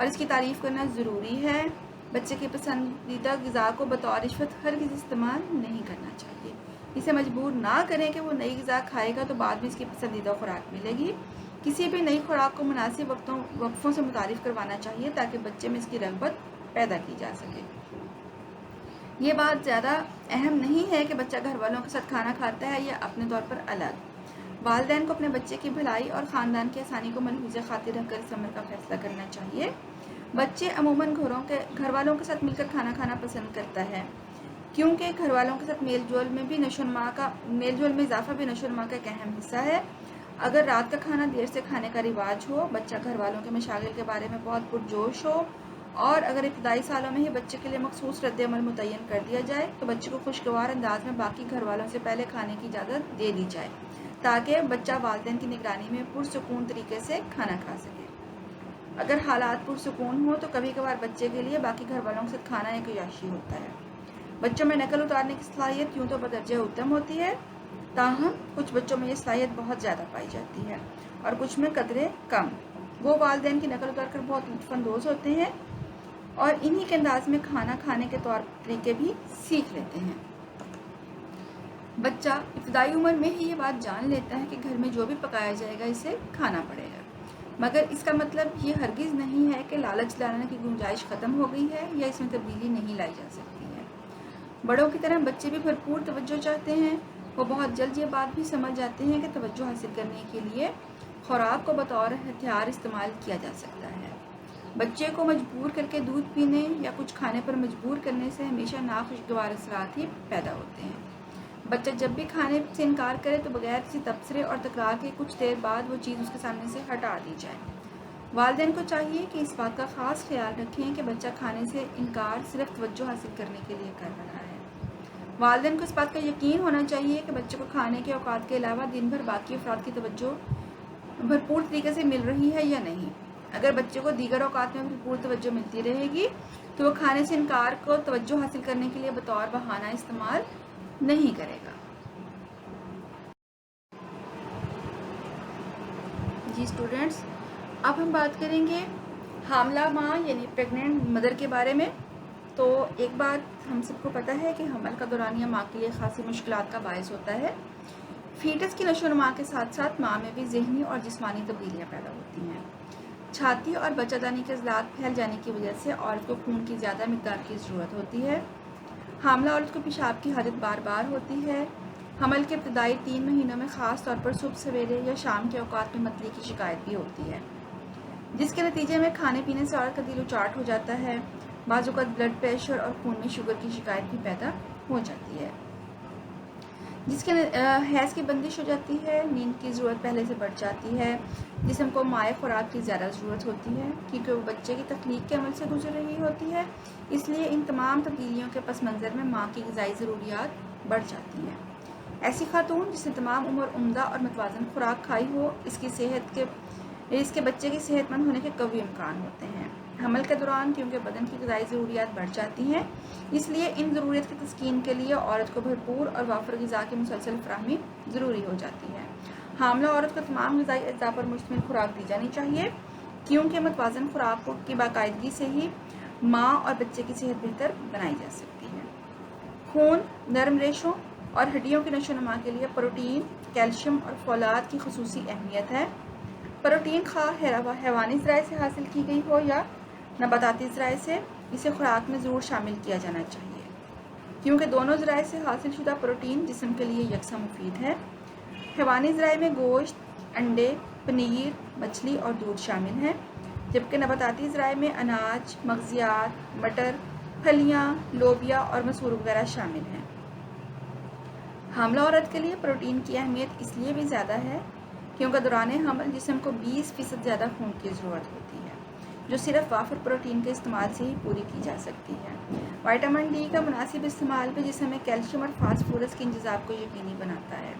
اور اس کی تعریف کرنا ضروری ہے۔ بچے کی پسندیدہ غذا کو بطور رشوت ہرگز استعمال نہیں کرنا چاہیے۔ اسے مجبور نہ کریں کہ وہ نئی غذا کھائے گا تو بعد میں اس کی پسندیدہ خوراک ملے گی۔ کسی بھی نئی خوراک کو مناسب وقفوں سے متعارف کروانا چاہیے تاکہ بچے میں اس کی رغبت پیدا کی جا سکے۔ یہ بات زیادہ اہم نہیں ہے کہ بچہ گھر والوں کے ساتھ کھانا کھاتا ہے یا اپنے طور پر الگ۔ والدین کو اپنے بچے کی بھلائی اور خاندان کی آسانی کو ملحوظ خاطر رکھ کر اس امر کا فیصلہ کرنا چاہیے۔ بچے عموماً گھر والوں کے ساتھ مل کر کھانا کھانا پسند کرتا ہے، کیونکہ گھر والوں کے ساتھ میل جول میں اضافہ بھی نشو و نما کا ایک اہم حصہ ہے۔ اگر رات کا کھانا دیر سے کھانے کا رواج ہو، بچہ گھر والوں کے مشاغل کے بارے میں بہت پرجوش ہو، اور اگر ابتدائی سالوں میں ہی بچے کے لیے مخصوص رد عمل متعین کر دیا جائے تو بچے کو خوشگوار انداز میں باقی گھر والوں سے پہلے کھانے کی اجازت دے دی جائے تاکہ بچہ والدین کی نگرانی میں پرسکون طریقے سے کھانا کھا سکے۔ اگر حالات پرسکون ہوں تو کبھی کبھار بچے کے لیے باقی گھر والوں کے ساتھ کھانا ایک عیاشی ہوتا ہے۔ بچوں میں نقل اتارنے کی صلاحیت یوں تو بدرجہ اتم ہوتی ہے، تاہم کچھ بچوں میں یہ صلاحیت بہت زیادہ پائی جاتی ہے اور کچھ میں قدرے کم۔ وہ والدین کی نقل اتار کر بہت لطف اندوز ہوتے ہیں اور انہی کے انداز میں کھانا کھانے کے طور طریقے بھی سیکھ لیتے ہیں۔ بچہ ابتدائی عمر میں ہی یہ بات جان لیتا ہے کہ گھر میں جو بھی پکایا جائے گا اسے کھانا پڑے گا، مگر اس کا مطلب یہ ہرگز نہیں ہے کہ لالچ لانے کی گنجائش ختم ہو گئی ہے یا اس میں تبدیلی نہیں لائی جا سکتی ہے۔ بڑوں کی طرح بچے بھی بھرپور توجہ چاہتے ہیں۔ وہ بہت جلد یہ بات بھی سمجھ جاتے ہیں کہ توجہ حاصل کرنے کے لیے خوراک کو بطور ہتھیار استعمال کیا جا سکتا ہے۔ بچے کو مجبور کر کے دودھ پینے یا کچھ کھانے پر مجبور کرنے سے ہمیشہ ناخوشگوار اثرات ہی پیدا ہوتے ہیں۔ بچہ جب بھی کھانے سے انکار کرے تو بغیر کسی تبصرے اور تکرار کے کچھ دیر بعد وہ چیز اس کے سامنے سے ہٹا دی جائے۔ والدین کو چاہیے کہ اس بات کا خاص خیال رکھیں کہ بچہ کھانے سے انکار صرف توجہ حاصل کرنے کے لیے کر رہا ہے۔ والدین کو اس بات کا یقین ہونا چاہیے کہ بچے کو کھانے کے اوقات کے علاوہ دن بھر باقی افراد کی توجہ بھرپور طریقے سے مل رہی ہے یا نہیں۔ اگر بچے کو دیگر اوقات میں بھرپور توجہ ملتی رہے گی تو وہ کھانے سے انکار کو توجہ حاصل کرنے کے لیے بطور بہانہ استعمال نہیں کرے گا۔ جی اسٹوڈینٹس، اب ہم بات کریں گے حاملہ ماں یعنی پریگننٹ مدر کے بارے میں۔ تو ایک بات ہم سب کو پتہ ہے کہ حمل کا دورانیہ ماں کے لیے خاصی مشکلات کا باعث ہوتا ہے۔ فیٹس کی نشو و نما کے ساتھ ساتھ ماں میں بھی ذہنی اور جسمانی تبدیلیاں پیدا ہوتی ہیں۔ چھاتی اور بچہ دانی کے عضلات پھیل جانے کی وجہ سے عورت کو خون کی زیادہ مقدار کی ضرورت ہوتی ہے۔ حاملہ عورت کو پیشاب کی حالت بار بار ہوتی ہے۔ حمل کے ابتدائی 3 مہینوں میں خاص طور پر صبح سویرے یا شام کے اوقات میں متلی کی شکایت بھی ہوتی ہے، جس کے نتیجے میں کھانے پینے سے عورت کا دل اچاٹ ہو جاتا ہے۔ بعض اوقات بلڈ پریشر اور خون میں شوگر کی شکایت بھی پیدا ہو جاتی ہے، جس کے حیض کی بندش ہو جاتی ہے۔ نیند کی ضرورت پہلے سے بڑھ جاتی ہے۔ جسم کو مائع خوراک کی زیادہ ضرورت ہوتی ہے کیونکہ وہ بچے کی تخلیق کے عمل سے گزر رہی ہوتی ہے۔ اس لیے ان تمام تبدیلیوں کے پس منظر میں ماں کی غذائی ضروریات بڑھ جاتی ہیں۔ ایسی خاتون جس نے تمام عمر عمدہ اور متوازن خوراک کھائی ہو، اس کے بچے کے صحت مند ہونے کے قوی امکان ہوتے ہیں۔ حمل کے دوران کیونکہ بدن کی غذائی ضروریات بڑھ جاتی ہیں، اس لیے ان ضروریات کی تسکین کے لیے عورت کو بھرپور اور وافر غذا کی مسلسل فراہمی ضروری ہو جاتی ہے۔ حاملہ عورت کو تمام غذائی اجزاء پر مشتمل خوراک دی جانی چاہیے، کیونکہ متوازن خوراک کی باقاعدگی سے ہی ماں اور بچے کی صحت بہتر بنائی جا سکتی ہے۔ خون، نرم ریشوں اور ہڈیوں کی نشو و نما کے لیے پروٹین، کیلشیم اور فولاد کی خصوصی اہمیت ہے۔ پروٹین خواہ حیوانی ذرائع سے حاصل کی گئی ہو یا نباتاتی ذرائع سے، اسے خوراک میں ضرور شامل کیا جانا چاہیے، کیونکہ دونوں ذرائع سے حاصل شدہ پروٹین جسم کے لیے یکساں مفید ہے۔ حیوانی ذرائع میں گوشت، انڈے، پنیر، مچھلی اور دودھ شامل ہیں، جبکہ نباتاتی ذرائع میں اناج، مغزیات، مٹر، پھلیاں، لوبیا اور مسور وغیرہ شامل ہیں۔ حاملہ عورت کے لیے پروٹین کی اہمیت اس لیے بھی زیادہ ہے کیونکہ دوران حمل جسم کو 20% زیادہ خون کی ضرورت ہوتی ہے، جو صرف وافر پروٹین کے استعمال سے ہی پوری کی جا سکتی ہے۔ وٹامن ڈی کا مناسب استعمال بھی جسم میں کیلشیم اور فاسفورس کے انجذاب کو یقینی بناتا ہے۔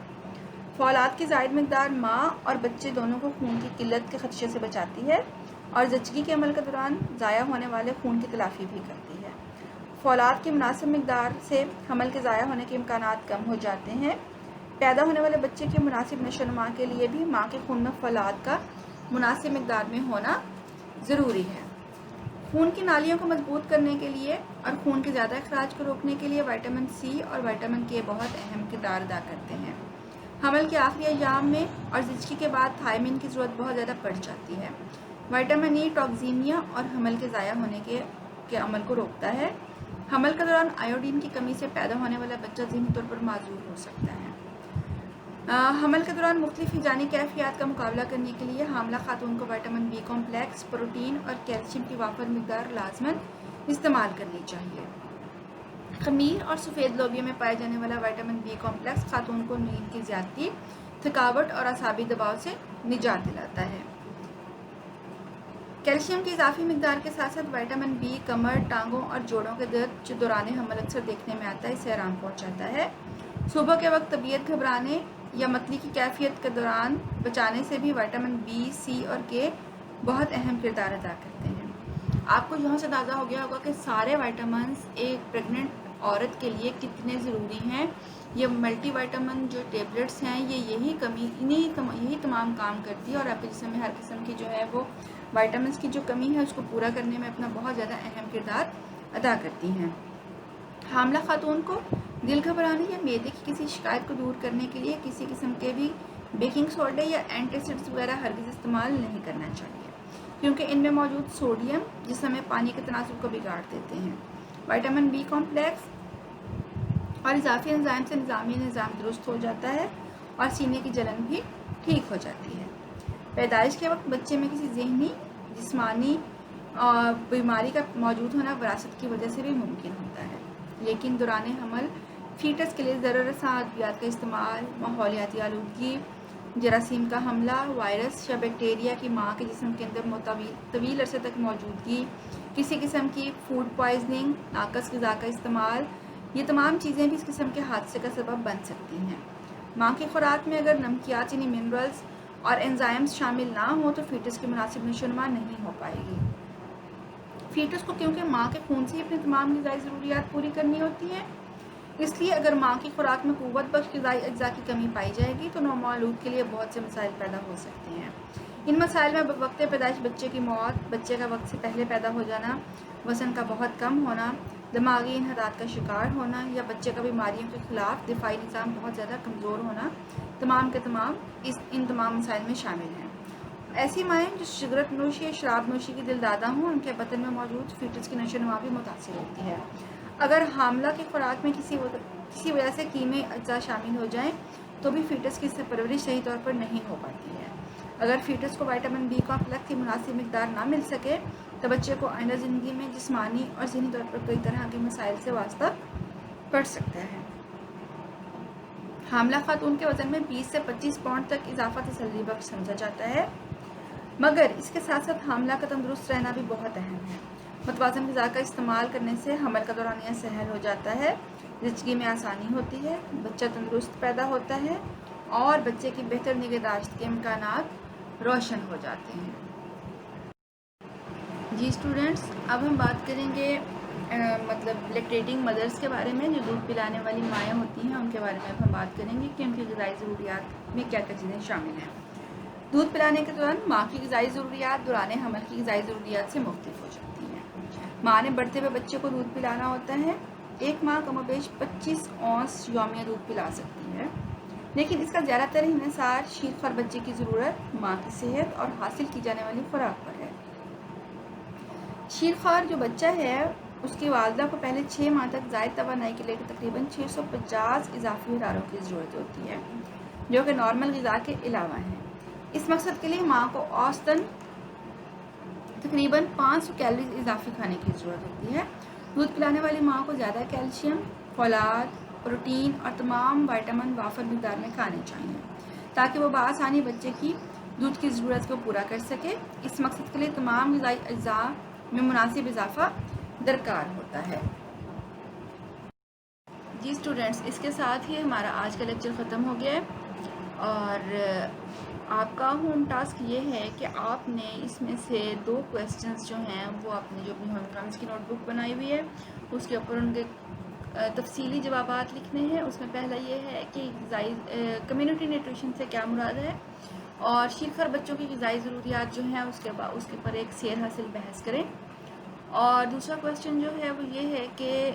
فولاد کی زائد مقدار ماں اور بچے دونوں کو خون کی قلت کے خدشے سے بچاتی ہے اور زچگی کے عمل کے دوران ضائع ہونے والے خون کی تلافی بھی کرتی ہے۔ فولاد کی مناسب مقدار سے حمل کے ضائع ہونے کے امکانات کم ہو جاتے ہیں۔ پیدا ہونے والے بچے کی مناسب نشو و نما کے لیے بھی ماں کے خون میں فولاد کا مناسب مقدار میں ہونا ضروری ہے۔ خون کی نالیوں کو مضبوط کرنے کے لیے اور خون کے زیادہ اخراج کو روکنے کے لیے وٹامن سی اور وٹامن کے بہت اہم کردار ادا کرتے ہیں۔ حمل کے آخری ایام میں اور زچگی کے بعد تھائمین کی ضرورت بہت زیادہ بڑھ جاتی ہے۔ وٹامن ای ٹاکسیمیا اور حمل کے ضائع ہونے کے عمل کو روکتا ہے۔ حمل کے دوران آیوڈین کی کمی سے پیدا ہونے والا بچہ ذہنی طور پر معذور ہو سکتا ہے۔ حمل کے دوران مختلف ہیجانی کیفیات کا مقابلہ کرنے کے لیے حاملہ خاتون کو وٹامن بی کمپلیکس، پروٹین اور کیلشیم کی وافر مقدار لازماً استعمال کرنی چاہیے۔ خمیر اور سفید لوبیا میں پائے جانے والا وٹامن بی کمپلیکس خاتون کو نیند کی زیادتی، تھکاوٹ اور اعصابی دباؤ سے نجات دلاتا ہے۔ کیلشیم کی اضافی مقدار کے ساتھ ساتھ وٹامن بی کمر، ٹانگوں اور جوڑوں کے درد جو دوران حمل اکثر دیکھنے میں آتا ہے اسے آرام پہنچاتا ہے۔ صبح کے وقت طبیعت گھبرانے یا متلی کی کیفیت کے دوران بچانے سے بھی وٹامن بی، سی اور کے بہت اہم کردار ادا کرتے ہیں۔ آپ کو یہاں سے اندازہ ہو گیا ہوگا کہ سارے وٹامنس ایک پریگننٹ عورت کے لیے کتنے ضروری ہیں۔ یہ ملٹی وٹامن جو ٹیبلٹس ہیں یہ یہی تمام کام کرتی ہے اور آپ کے جسم میں ہر قسم کی جو ہے وہ وٹامنس کی جو کمی ہے اس کو پورا کرنے میں اپنا بہت زیادہ اہم کردار ادا کرتی ہیں۔ حاملہ خاتون کو دل گھبرانے یا معدے کی کسی شکایت کو دور کرنے کے لیے کسی قسم کے بھی بیکنگ سوڈا یا اینٹی ایسڈز وغیرہ ہرگز استعمال نہیں کرنا چاہیے، کیونکہ ان میں موجود سوڈیم جسم میں پانی کے تناسب کو بگاڑ دیتے ہیں۔ وٹامن بی کمپلیکس اور اضافی انزائم سے نظامی نظام درست ہو جاتا ہے اور سینے کی جلن بھی ٹھیک ہو جاتی ہے۔ پیدائش کے وقت بچے میں کسی ذہنی، جسمانی بیماری کا موجود ہونا وراثت کی وجہ سے بھی ممکن ہوتا ہے، لیکن دوران حمل فیٹس کے لیے ضرر رساں ادویات کا استعمال، ماحولیاتی آلودگی، جراثیم کا حملہ، وائرس یا بیکٹیریا کی ماں کے جسم کے اندر طویل عرصے تک موجودگی، کسی قسم کی فوڈ پوائزننگ، ناقص غذا کا استعمال، یہ تمام چیزیں بھی اس قسم کے حادثے کا سبب بن سکتی ہیں۔ ماں کی خوراک میں اگر نمکیات یعنی منرلز اور انزائمز شامل نہ ہوں تو فیٹس کی مناسب نشوونما نہیں ہو پائے گی۔ فیٹس کو کیونکہ ماں کے خون سے ہی اپنی تمام غذائی ضروریات پوری کرنی ہوتی ہیں، اس لیے اگر ماں کی خوراک میں قوت بخش غذائی اجزاء کی کمی پائی جائے گی تو نومولود کے لیے بہت سے مسائل پیدا ہو سکتے ہیں۔ ان مسائل میں وقت پیدائش بچے کی موت، بچے کا وقت سے پہلے پیدا ہو جانا، وزن کا بہت کم ہونا، دماغی انحطاط کا شکار ہونا یا بچے کا بیماریوں کے خلاف دفاعی نظام بہت زیادہ کمزور ہونا ان تمام مسائل میں شامل ہیں۔ ایسی مائیں جو سگریٹ نوشی یا شراب نوشی کی دلدادہ ہوں ان کے بدن میں موجود فیٹس کی نشوونما بھی متاثر ہوتی ہے۔ اگر حاملہ کی خوراک میں کسی وجہ سے کیمیائی اجزاء شامل ہو جائیں تو بھی فیٹس کی پرورش صحیح طور پر نہیں ہو پاتی ہے۔ اگر فیٹس کو وٹامن بی کمپلیکس کی مناسب مقدار نہ مل سکے تو بچے کو آئندہ زندگی میں جسمانی اور ذہنی طور پر کئی طرح کے مسائل سے واسطہ پڑ سکتا ہے۔ حاملہ خاتون کے وزن میں 20 سے 25 پاؤنڈ تک اضافہ تسلی بخش سمجھا جاتا ہے، مگر اس کے ساتھ ساتھ حاملہ کا تندرست رہنا بھی بہت اہم ہے۔ متوازن غذا کا استعمال کرنے سے حمل کا دورانیہ سہل ہو جاتا ہے، زچگی میں آسانی ہوتی ہے، بچہ تندرست پیدا ہوتا ہے اور بچے کی بہتر نگہداشت کے امکانات روشن ہو جاتے ہیں۔ جی اسٹوڈینٹس، اب ہم بات کریں گے لیکٹیٹنگ مدرس کے بارے میں، جو دودھ پلانے والی مائیں ہوتی ہیں ان کے بارے میں اب ہم بات کریں گے کہ ان کی غذائی ضروریات میں کیا کیا چیزیں شامل ہیں۔ دودھ پلانے کے دوران ماں کی غذائی ضروریات دوران حمل کی غذائی ضروریات سے مختلف ہو جاتی ہیں۔ ماں نے بڑھتے ہوئے بچے کو دودھ پلانا ہوتا ہے۔ ایک ماں کم و بیش 25 اونس یومیہ دودھ پلا سکتی ہے، لیکن اس کا زیادہ تر انحصار شیرخوار بچے کی ضرورت، ماں کی صحت اور حاصل کی جانے والی خوراک پر ہے۔ شیرخوار جو بچہ ہے اس کی والدہ کو پہلے 6 ماہ تک زائد توانائی کے لیے تقریباً 650 اضافی حراروں کی ضرورت ہوتی ہے، جو کہ نارمل غذا کے علاوہ ہیں۔ اس مقصد کے لیے ماں کو اوسطاً تقریباً 500 کیلوریز اضافی کھانے کی ضرورت ہوتی ہے۔ دودھ پلانے والی ماں کو زیادہ کیلشیم، فولاد، پروٹین اور تمام وٹامن وافر مقدار میں کھانے چاہیے تاکہ وہ بآسانی بچے کی دودھ کی ضرورت کو پورا کر سکے۔ اس مقصد کے لیے تمام غذائی اجزاء میں مناسب اضافہ درکار ہوتا ہے۔ جی اسٹوڈینٹس، اس کے ساتھ ہی ہمارا آج کا لیکچر ختم ہو گیا ہے اور آپ کا ہوم ٹاسک یہ ہے کہ آپ نے اس میں سے 2 کویسچنز جو ہیں وہ آپ نے جو اپنی ہوم اکنامکس کی نوٹ بک بنائی ہوئی ہے اس کے اوپر ان کے تفصیلی جوابات لکھنے ہیں۔ اس میں پہلا یہ ہے کہ کمیونٹی نیوٹریشن سے کیا مراد ہے، اور شیرخوار بچوں کی غذائی ضروریات جو ہیں اس کے اوپر ایک سیر حاصل بحث کریں۔ اور دوسرا کویشچن جو ہے وہ یہ ہے کہ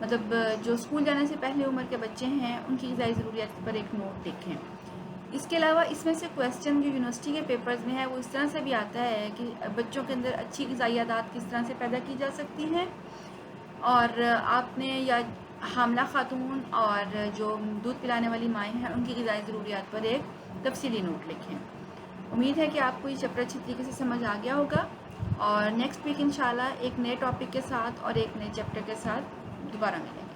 مطلب جو اسکول جانے سے پہلے عمر کے بچے ہیں ان کی غذائی ضروریات پر ایک نوٹ لکھیں۔ اس کے علاوہ اس میں سے کویشچن جو یونیورسٹی کے پیپرز میں ہے وہ اس طرح سے بھی آتا ہے کہ بچوں کے اندر اچھی غذائی عادات کس طرح سے پیدا کی جا سکتی ہیں، اور آپ نے یا حاملہ خاتون اور جو دودھ پلانے والی مائیں ہیں ان کی غذائی ضروریات پر ایک تفصیلی نوٹ لکھیں۔ امید ہے کہ آپ کو یہ چیپٹر اچھی طریقے سے سمجھ آ گیا ہوگا، اور نیکسٹ ویک انشاءاللہ ایک نئے ٹاپک کے ساتھ اور ایک نئے چیپٹر کے ساتھ دوبارہ ملیں گے۔